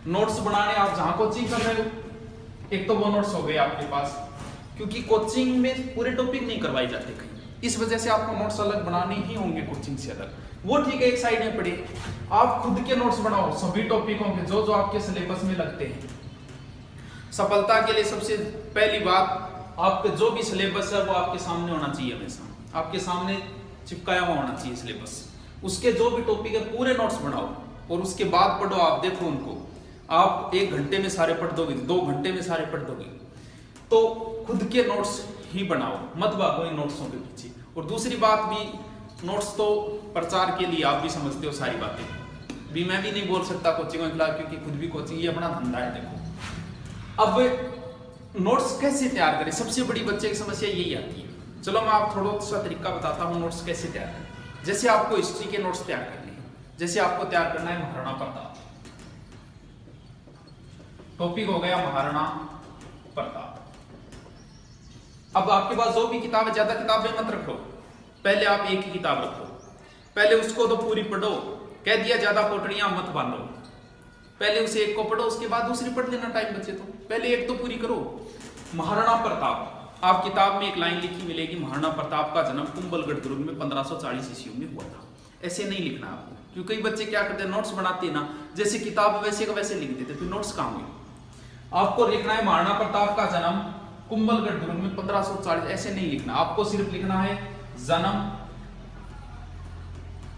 Notes बनाने आप जहां कोचिंग कर रहे हो, एक तो वो नोट्स हो गए आपके पास, क्योंकि कोचिंग में पूरे टॉपिक नहीं करवाए जाते कहीं, इस वजह से आपको नोट्स अलग बनाने ही होंगे कोचिंग से अलग, वो ठीक है एक साइड में पड़े। आप खुद के नोट्स बनाओ सभी टॉपिकों के जो जो आपके सिलेबस में लगते हैं। सफलता के लिए सबसे पहली बात, आपका जो भी सिलेबस है वो आपके सामने होना चाहिए, हमेशा आपके सामने चिपकाया हुआ होना चाहिए सिलेबस। उसके जो भी टॉपिक है पूरे नोट्स बनाओ और उसके बाद पढ़ो। आप देखो उनको, आप 1 घंटे में सारे पढ़ दोगे, 2 घंटे में सारे पढ़ दोगे, तो खुद के नोट्स ही बनाओ, मत भागो इन नोट्सों के पीछे। और दूसरी बात भी, नोट्स तो प्रचार के लिए, आप भी समझते हो सारी बातें भी, मैं भी नहीं बोल सकता कोचिंग के खिलाफ, क्योंकि खुद भी कोचिंग ये अपना धंधा है। देखो अब नोट्स कैसे तैयार करें, सबसे बड़ी बच्चे की समस्या यही आती है। चलो मैं आप थोड़ा सा तरीका बताता हूँ नोट्स कैसे तैयार करें। जैसे आपको हिस्ट्री के नोट्स तैयार करने हैं, जैसे आपको तैयार करना है महाराणा प्रताप, टॉपिक हो गया महाराणा प्रताप। अब आपके पास जो भी किताब है, ज्यादा किताबें मत रखो, पहले आप एक ही किताब रखो, पहले उसको तो पूरी पढ़ो, कह दिया ज्यादा पोटलियां मत बांधो, पहले उसे एक को पढ़ो, उसके बाद दूसरी पढ़ लेना टाइम बचे तो, पहले एक तो पूरी करो। महाराणा प्रताप, आप किताब में एक लाइन लिखी मिलेगी, महाराणा प्रताप का जन्म कुंभलगढ़ दुर्ग में 1540 ईस्वी में हुआ था। ऐसे नहीं लिखना आपको, क्योंकि कई बच्चे क्या करते हैं, नोट्स बनाते हैं ना, जैसे किताब वैसे का वैसे लिख देते, फिर नोट्स कहां हुए। आपको लिखना है महाराणा प्रताप का जन्म कुंभलगढ़ दुर्ग में 1540, ऐसे नहीं लिखना, आपको सिर्फ लिखना है जन्म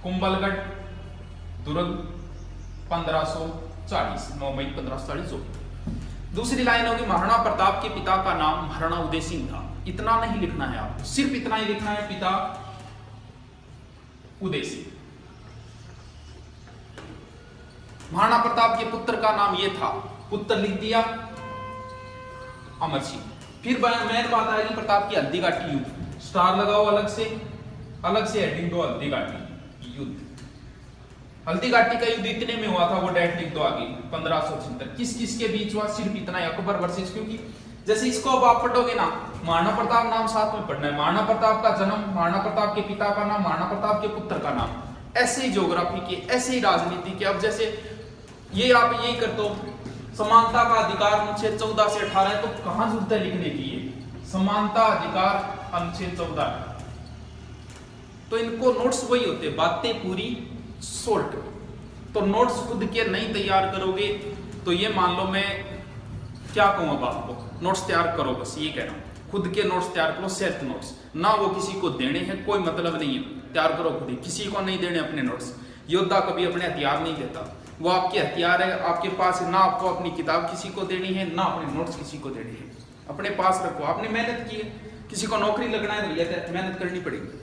कुंभलगढ़ दुर्ग 1540, 9 मई 1540। दूसरी लाइन होगी महाराणा प्रताप के पिता का नाम महाराणा उदय सिंह था। इतना नहीं लिखना है आपको, सिर्फ इतना ही लिखना है, पिता उदय सिंह। महाराणा प्रताप के पुत्र का नाम यह था, पुत्र लिख दिया अमर सिंह। फिर मेन बात आएगी प्रताप की हल्दी घाटी युद्ध, स्टार लगाओ अलग से हेडिंग दो, हल्दी घाटी युद्ध। हल्दी घाटी का युद्ध इतने में हुआ था, वो डेट लिख दो आगे 1576। किस किस के बीच हुआ, सिर्फ इतना ही, अकबर वर्सेस, क्योंकि जैसे इसको अब आप पढ़ोगे ना, महाराणा प्रताप नाम साथ में पढ़ना है, महाराणा प्रताप का जन्म, महाराणा प्रताप के पिता का नाम, महाराणा प्रताप के पुत्र का नाम, ऐसे ही ज्योग्राफी के, ऐसे ही राजनीति के। अब जैसे ये आप यही कर दो, समानता का अधिकार अनुच्छेद 14 से 18 है, तो कहां जरूरत है लिखने की, ये समानता अधिकार अनुच्छेद 14। तो इनको नोट्स वही होते, बातें पूरी शॉर्ट। तो नोट्स खुद के नहीं तैयार करोगे तो ये मान लो, मैं क्या कहूं अब आपको, नोट्स तैयार करो, बस ये कह रहा हूं, खुद के नोट्स तैयार करो, सेल्फ नोट्स, ना वो किसी को देने हैं, कोई मतलब नहीं है, तैयार करो खुद ही, किसी को नहीं देने अपने नोट्स। योद्धा कभी अपने हथियार नहीं देता, वो आपके हथियार है, आपके पास है, ना आपको अपनी किताब किसी को देनी है, ना अपने नोट्स किसी को देने हैं, अपने पास रखो। आपने मेहनत की है, किसी को नौकरी लगना है तो मेहनत करनी पड़ेगी।